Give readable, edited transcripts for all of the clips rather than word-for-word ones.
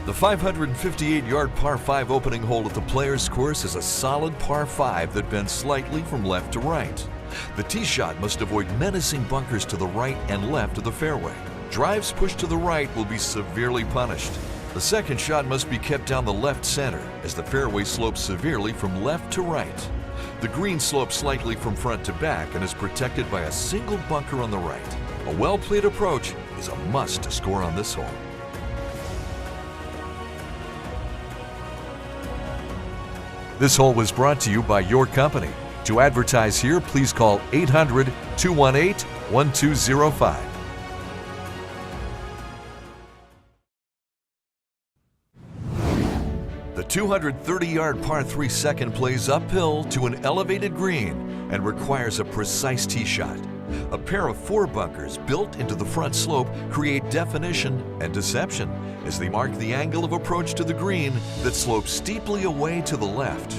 The 558-yard par 5 opening hole at the Players Course is a solid par 5 that bends slightly from left to right. The tee shot must avoid menacing bunkers to the right and left of the fairway. Drives pushed to the right will be severely punished. The second shot must be kept down the left center as the fairway slopes severely from left to right. The green slopes slightly from front to back and is protected by a single bunker on the right. A well-played approach is a must to score on this hole. This hole was brought to you by your company. To advertise here, please call 800-218-1205. The 230-yard par 3 second plays uphill to an elevated green and requires a precise tee shot. A pair of 4 bunkers built into the front slope create definition and deception as they mark the angle of approach to the green that slopes steeply away to the left.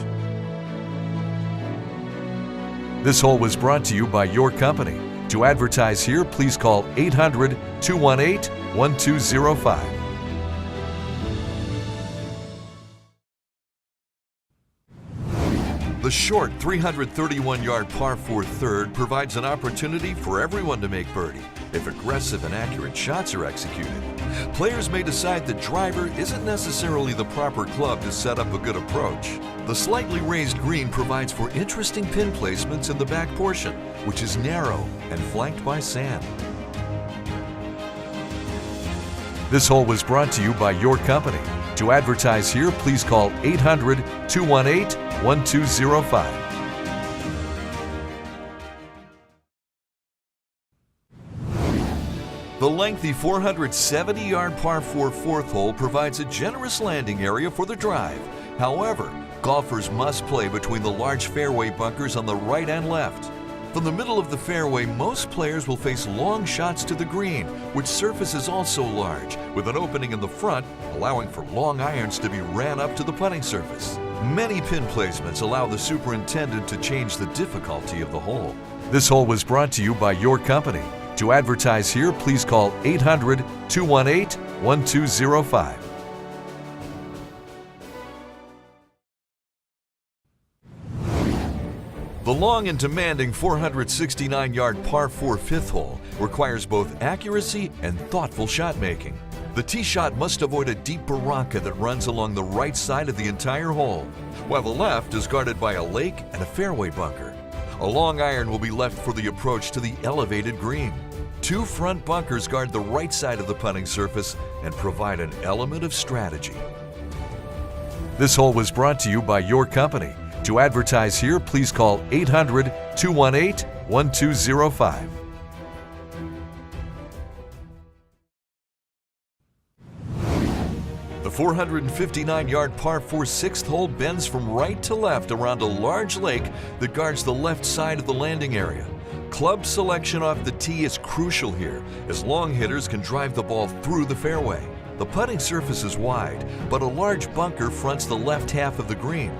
This hole was brought to you by your company. To advertise here, please call 800-218-1205. The short 331-yard par 4 third provides an opportunity for everyone to make birdie if aggressive and accurate shots are executed. Players may decide the driver isn't necessarily the proper club to set up a good approach. The slightly raised green provides for interesting pin placements in the back portion, which is narrow and flanked by sand. This hole was brought to you by your company. To advertise here, please call 800-218-1205. The lengthy 470-yard par 4 fourth hole provides a generous landing area for the drive. However, golfers must play between the large fairway bunkers on the right and left. From the middle of the fairway, most players will face long shots to the green, which surface is also large, with an opening in the front, allowing for long irons to be ran up to the putting surface. Many pin placements allow the superintendent to change the difficulty of the hole. This hole was brought to you by your company. To advertise here, please call 800-218-1205. The long and demanding 469-yard par 4 fifth hole requires both accuracy and thoughtful shot making. The tee shot must avoid a deep barranca that runs along the right side of the entire hole, while the left is guarded by a lake and a fairway bunker. A long iron will be left for the approach to the elevated green. 2 front bunkers guard the right side of the putting surface and provide an element of strategy. This hole was brought to you by your company. To advertise here, please call 800-218-1205. The 459-yard par 4 sixth hole bends from right to left around a large lake that guards the left side of the landing area. Club selection off the tee is crucial here, as long hitters can drive the ball through the fairway. The putting surface is wide, but a large bunker fronts the left half of the green.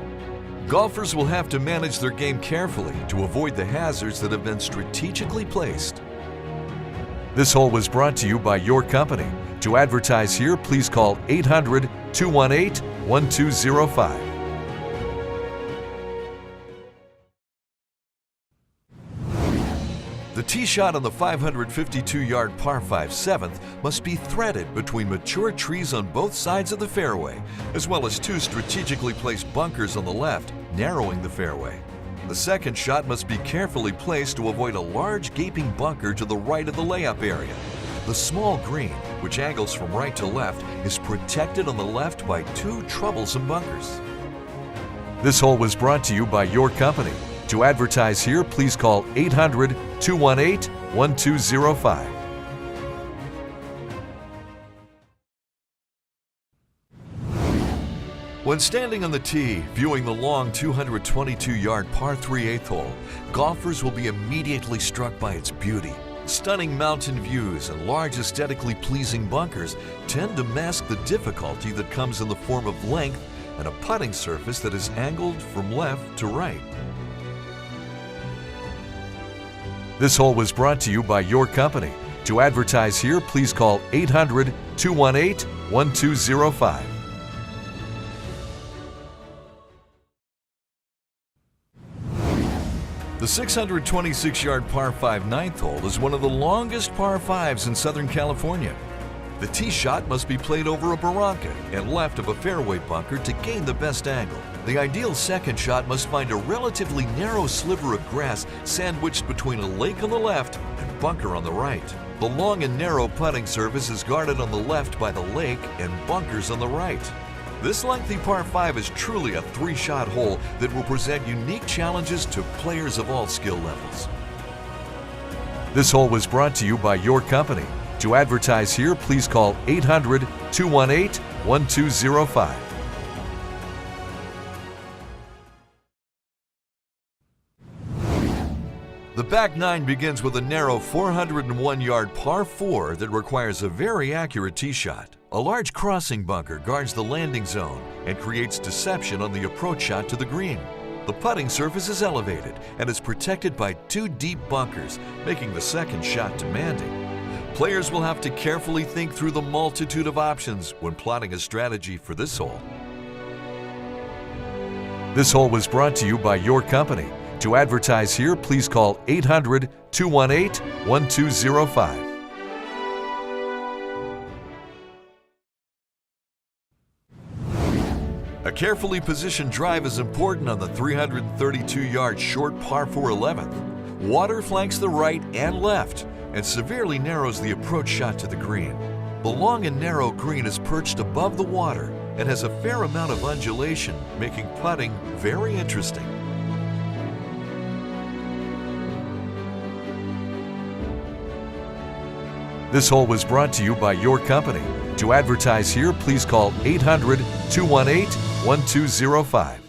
Golfers will have to manage their game carefully to avoid the hazards that have been strategically placed. This hole was brought to you by your company. To advertise here, please call 800-218-1205. The tee shot on the 552-yard par 5 seventh must be threaded between mature trees on both sides of the fairway, as well as 2 strategically placed bunkers on the left, narrowing the fairway. The second shot must be carefully placed to avoid a large gaping bunker to the right of the layup area. The small green, which angles from right to left, is protected on the left by 2 troublesome bunkers. This hole was brought to you by your company. To advertise here, please call 800-218-1205. When standing on the tee, viewing the long 222-yard par 3 eighth hole, golfers will be immediately struck by its beauty. Stunning mountain views and large aesthetically pleasing bunkers tend to mask the difficulty that comes in the form of length and a putting surface that is angled from left to right. This hole was brought to you by your company. To advertise here, please call 800-218-1205. The 626-yard par 5 ninth hole is one of the longest par 5s in Southern California. The tee shot must be played over a barranca and left of a fairway bunker to gain the best angle. The ideal second shot must find a relatively narrow sliver of grass sandwiched between a lake on the left and bunker on the right. The long and narrow putting surface is guarded on the left by the lake and bunkers on the right. This lengthy par 5 is truly a three-shot hole that will present unique challenges to players of all skill levels. This hole was brought to you by your company. To advertise here, please call 800-218-1205. The back nine begins with a narrow 401-yard par 4 that requires a very accurate tee shot. A large crossing bunker guards the landing zone and creates deception on the approach shot to the green. The putting surface is elevated and is protected by two deep bunkers, making the second shot demanding. Players will have to carefully think through the multitude of options when plotting a strategy for this hole. This hole was brought to you by your company. To advertise here, please call 800-218-1205. A carefully positioned drive is important on the 332-yard short par 4 11th. Water flanks the right and left and severely narrows the approach shot to the green. The long and narrow green is perched above the water and has a fair amount of undulation, making putting very interesting. This hole was brought to you by your company. To advertise here, please call 800-218-1205.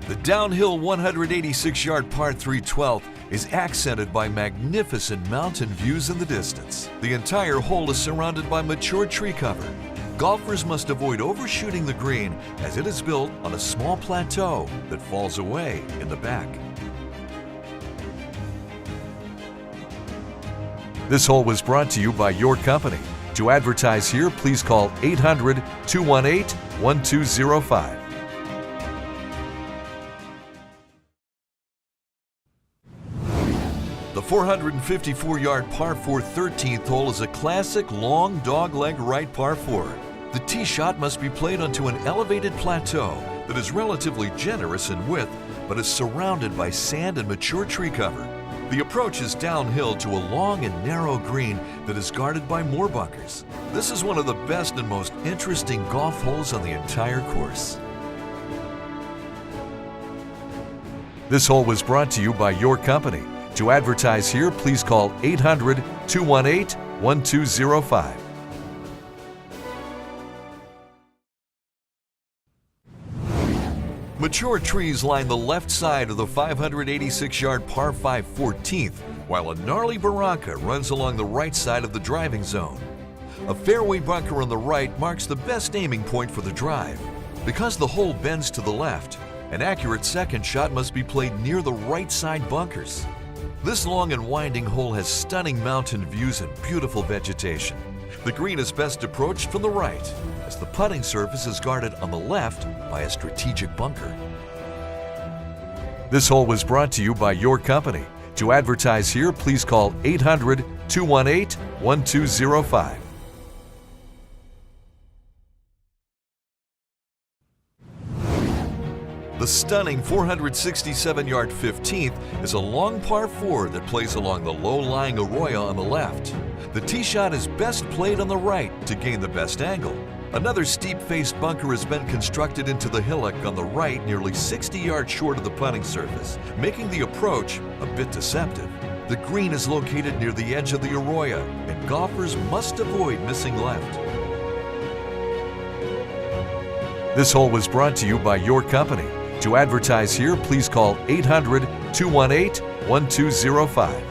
The downhill 186-yard par 3 12th is accented by magnificent mountain views in the distance. The entire hole is surrounded by mature tree cover. Golfers must avoid overshooting the green as it is built on a small plateau that falls away in the back. This hole was brought to you by your company. To advertise here, please call 800-218-1205. The 454-yard par 4 13th hole is a classic long dogleg right par 4. The tee shot must be played onto an elevated plateau that is relatively generous in width, but is surrounded by sand and mature tree cover. The approach is downhill to a long and narrow green that is guarded by more bunkers. This is one of the best and most interesting golf holes on the entire course. This hole was brought to you by your company. To advertise here, please call 800-218-1205. Mature trees line the left side of the 586-yard par 5 14th, while a gnarly barranca runs along the right side of the driving zone. A fairway bunker on the right marks the best aiming point for the drive. Because the hole bends to the left, an accurate second shot must be played near the right side bunkers. This long and winding hole has stunning mountain views and beautiful vegetation. The green is best approached from the right, as the putting surface is guarded on the left by a strategic bunker. This hole was brought to you by your company. To advertise here, please call 800-218-1205. The stunning 467-yard 15th is a long par 4 that plays along the low-lying arroyo on the left. The tee shot is best played on the right to gain the best angle. Another steep-faced bunker has been constructed into the hillock on the right, nearly 60 yards short of the putting surface, making the approach a bit deceptive. The green is located near the edge of the arroyo, and golfers must avoid missing left. This hole was brought to you by your company. To advertise here, please call 800-218-1205.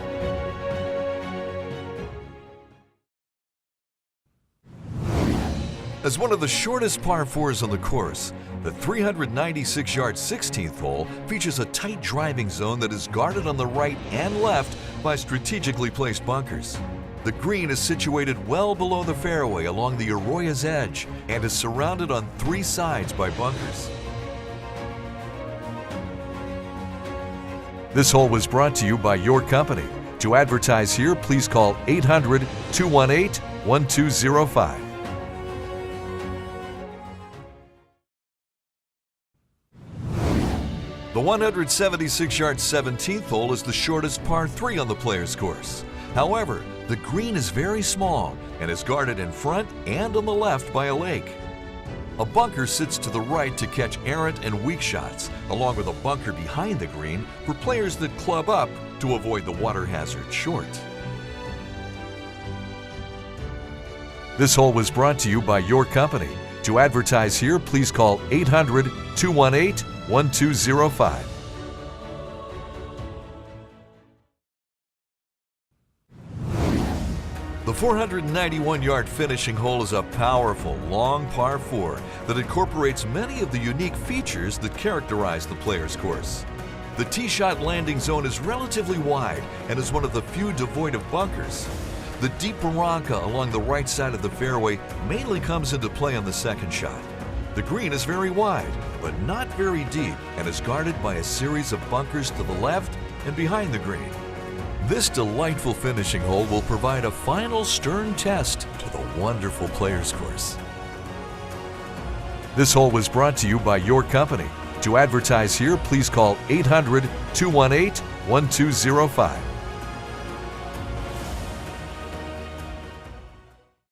As one of the shortest par 4s on the course, the 396-yard 16th hole features a tight driving zone that is guarded on the right and left by strategically placed bunkers. The green is situated well below the fairway along the arroyo's edge and is surrounded on 3 sides by bunkers. This hole was brought to you by your company. To advertise here, please call 800-218-1205. The 176-yard 17th hole is the shortest par 3 on the player's course. However, the green is very small and is guarded in front and on the left by a lake. A bunker sits to the right to catch errant and weak shots, along with a bunker behind the green for players that club up to avoid the water hazard short. This hole was brought to you by your company. To advertise here, please call 800-218-1205. The 491-yard finishing hole is a powerful, long par 4 that incorporates many of the unique features that characterize the player's course. The tee shot landing zone is relatively wide and is one of the few devoid of bunkers. The deep barranca along the right side of the fairway mainly comes into play on the second shot. The green is very wide, but not very deep, and is guarded by a series of bunkers to the left and behind the green. This delightful finishing hole will provide a final stern test to the wonderful player's course. This hole was brought to you by your company. To advertise here, please call 800-218-1205.